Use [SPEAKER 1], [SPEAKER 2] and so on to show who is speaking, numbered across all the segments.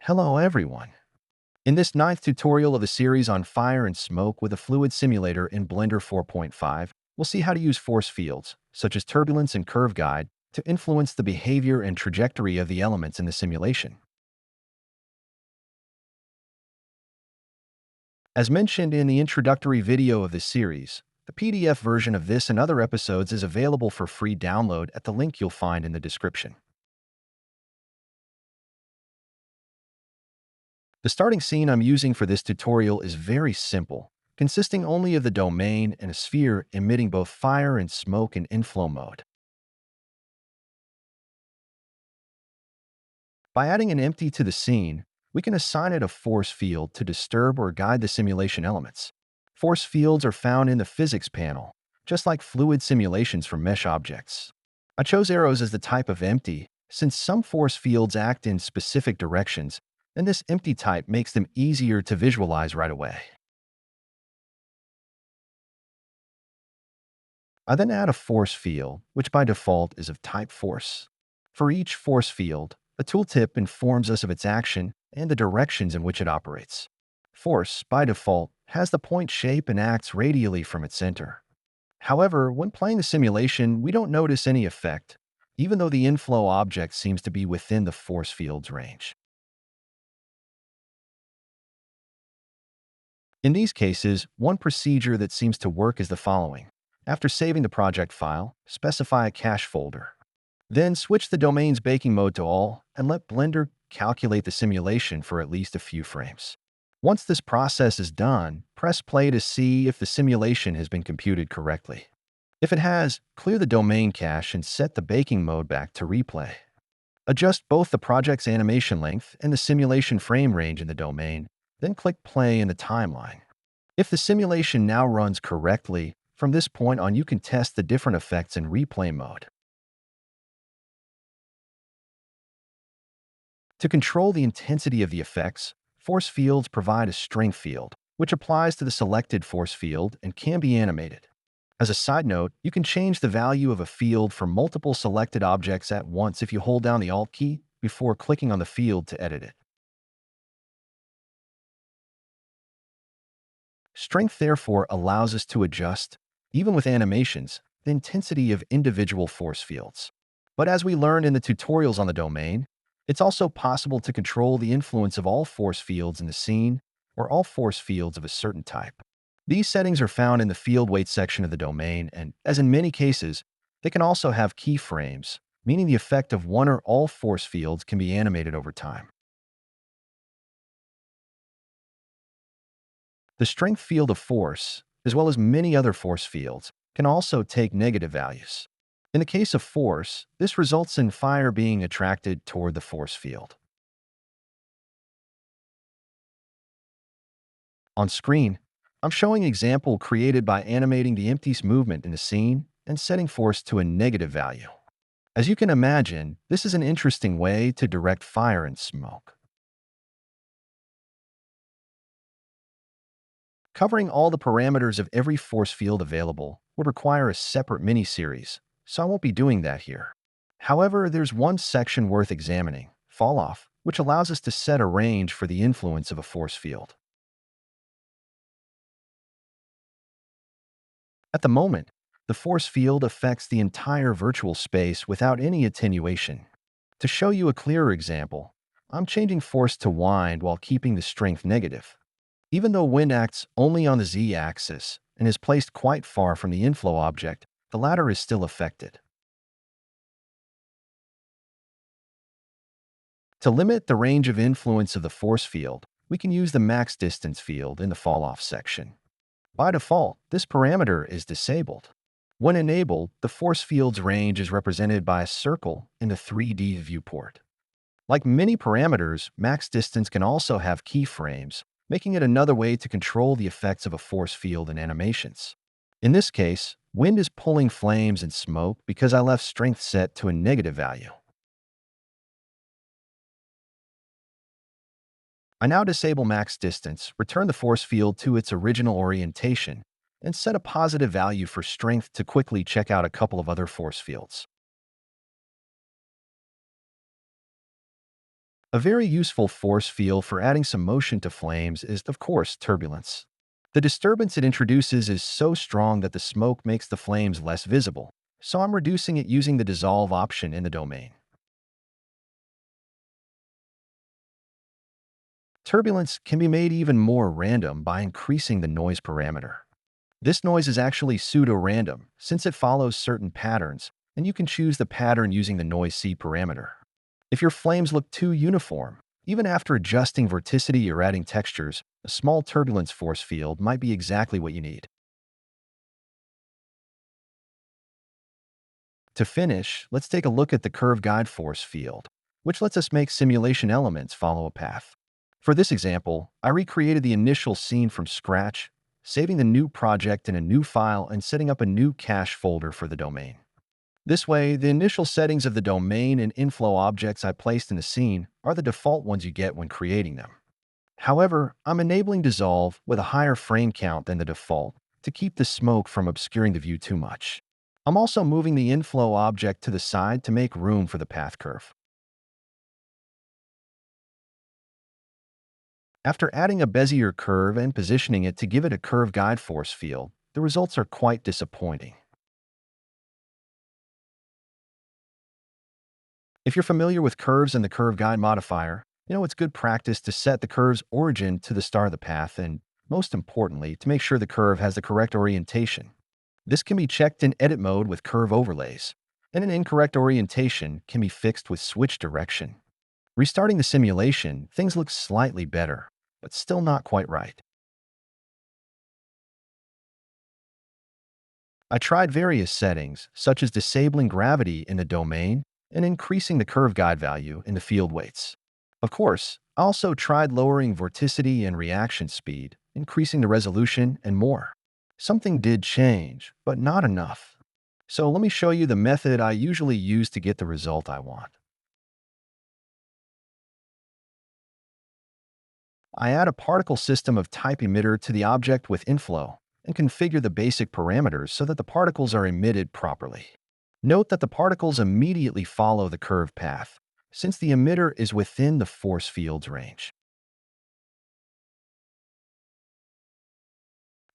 [SPEAKER 1] Hello everyone. In this ninth tutorial of the series on fire and smoke with a fluid simulator in Blender 4.5, we'll see how to use force fields, such as turbulence and curve guide, to influence the behavior and trajectory of the elements in the simulation. As mentioned in the introductory video of this series, the PDF version of this and other episodes is available for free download at the link you'll find in the description. The starting scene I'm using for this tutorial is very simple, consisting only of the domain and a sphere emitting both fire and smoke in inflow mode. By adding an empty to the scene, we can assign it a force field to disturb or guide the simulation elements. Force fields are found in the physics panel, just like fluid simulations for mesh objects. I chose arrows as the type of empty, since some force fields act in specific directions, and this empty type makes them easier to visualize right away. I then add a force field, which by default is of type force. For each force field, a tooltip informs us of its action and the directions in which it operates. Force, by default, has the point shape and acts radially from its center. However, when playing the simulation, we don't notice any effect, even though the inflow object seems to be within the force field's range. In these cases, one procedure that seems to work is the following. After saving the project file, specify a cache folder. Then switch the domain's baking mode to all and let Blender calculate the simulation for at least a few frames. Once this process is done, press play to see if the simulation has been computed correctly. If it has, clear the domain cache and set the baking mode back to replay. Adjust both the project's animation length and the simulation frame range in the domain, then click play in the timeline. If the simulation now runs correctly, from this point on you can test the different effects in replay mode. To control the intensity of the effects, force fields provide a strength field, which applies to the selected force field and can be animated. As a side note, you can change the value of a field for multiple selected objects at once if you hold down the Alt key before clicking on the field to edit it. Strength therefore allows us to adjust, even with animations, the intensity of individual force fields. But as we learned in the tutorials on the domain, it's also possible to control the influence of all force fields in the scene or all force fields of a certain type. These settings are found in the field weight section of the domain, and as in many cases, they can also have keyframes, meaning the effect of one or all force fields can be animated over time. The strength field of force, as well as many other force fields, can also take negative values. In the case of force, this results in fire being attracted toward the force field. On screen, I'm showing an example created by animating the empty's movement in the scene and setting force to a negative value. As you can imagine, this is an interesting way to direct fire and smoke. Covering all the parameters of every force field available would require a separate mini-series, so I won't be doing that here. However, there's one section worth examining, fall-off, which allows us to set a range for the influence of a force field. At the moment, the force field affects the entire virtual space without any attenuation. To show you a clearer example, I'm changing force to wind while keeping the strength negative. Even though wind acts only on the z-axis and is placed quite far from the inflow object, the latter is still affected. To limit the range of influence of the force field, we can use the max distance field in the fall-off section. By default, this parameter is disabled. When enabled, the force field's range is represented by a circle in the 3D viewport. Like many parameters, max distance can also have keyframes, making it another way to control the effects of a force field in animations. In this case, wind is pulling flames and smoke because I left strength set to a negative value. I now disable max distance, return the force field to its original orientation, and set a positive value for strength to quickly check out a couple of other force fields. A very useful force field for adding some motion to flames is, of course, turbulence. The disturbance it introduces is so strong that the smoke makes the flames less visible, so I'm reducing it using the dissolve option in the domain. Turbulence can be made even more random by increasing the noise parameter. This noise is actually pseudo-random since it follows certain patterns, and you can choose the pattern using the noise C parameter. If your flames look too uniform, even after adjusting vorticity or adding textures, a small turbulence force field might be exactly what you need. To finish, let's take a look at the curve guide force field, which lets us make simulation elements follow a path. For this example, I recreated the initial scene from scratch, saving the new project in a new file and setting up a new cache folder for the domain. This way, the initial settings of the domain and inflow objects I placed in the scene are the default ones you get when creating them. However, I'm enabling dissolve with a higher frame count than the default to keep the smoke from obscuring the view too much. I'm also moving the inflow object to the side to make room for the path curve. After adding a Bezier curve and positioning it to give it a curve guide force field, the results are quite disappointing. If you're familiar with curves and the curve guide modifier, you know it's good practice to set the curve's origin to the start of the path and, most importantly, to make sure the curve has the correct orientation. This can be checked in edit mode with curve overlays, and an incorrect orientation can be fixed with switch direction. Restarting the simulation, things look slightly better, but still not quite right. I tried various settings, such as disabling gravity in the domain and increasing the curve guide value in the field weights. Of course, I also tried lowering vorticity and reaction speed, increasing the resolution, and more. Something did change, but not enough. So let me show you the method I usually use to get the result I want. I add a particle system of type emitter to the object with inflow and configure the basic parameters so that the particles are emitted properly. Note that the particles immediately follow the curved path, since the emitter is within the force field's range.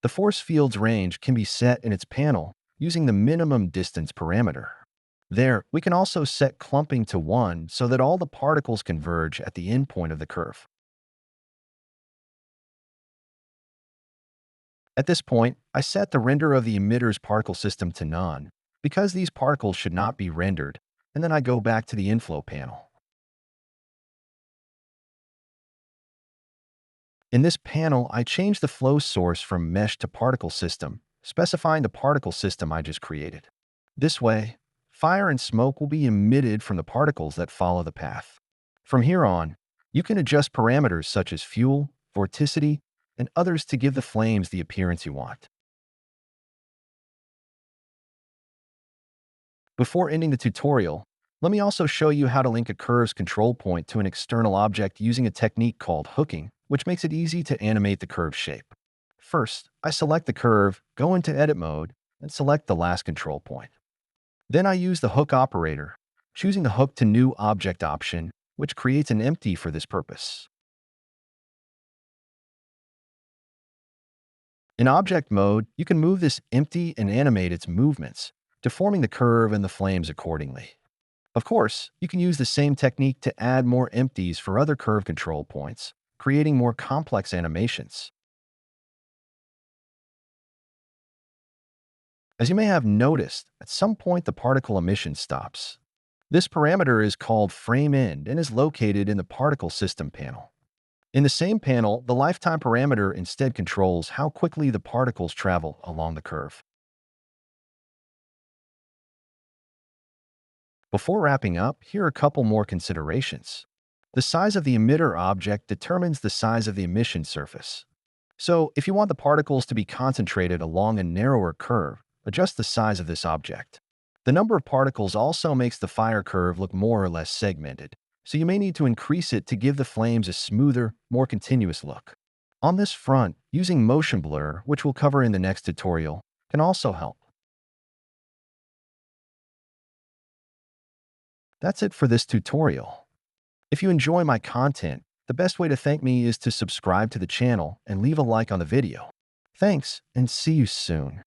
[SPEAKER 1] The force field's range can be set in its panel using the minimum distance parameter. There, we can also set clumping to 1 so that all the particles converge at the endpoint of the curve. At this point, I set the render of the emitter's particle system to none, because these particles should not be rendered, and then I go back to the inflow panel. In this panel, I change the flow source from mesh to particle system, specifying the particle system I just created. This way, fire and smoke will be emitted from the particles that follow the path. From here on, you can adjust parameters such as fuel, vorticity, and others to give the flames the appearance you want. Before ending the tutorial, let me also show you how to link a curve's control point to an external object using a technique called hooking, which makes it easy to animate the curve shape. First, I select the curve, go into edit mode, and select the last control point. Then I use the hook operator, choosing the hook to new object option, which creates an empty for this purpose. In object mode, you can move this empty and animate its movements, deforming the curve and the flames accordingly. Of course, you can use the same technique to add more empties for other curve control points, creating more complex animations. As you may have noticed, at some point the particle emission stops. This parameter is called frame end and is located in the particle system panel. In the same panel, the lifetime parameter instead controls how quickly the particles travel along the curve. Before wrapping up, here are a couple more considerations. The size of the emitter object determines the size of the emission surface. So, if you want the particles to be concentrated along a narrower curve, adjust the size of this object. The number of particles also makes the fire curve look more or less segmented, so you may need to increase it to give the flames a smoother, more continuous look. On this front, using motion blur, which we'll cover in the next tutorial, can also help. That's it for this tutorial. If you enjoy my content, the best way to thank me is to subscribe to the channel and leave a like on the video. Thanks, and see you soon.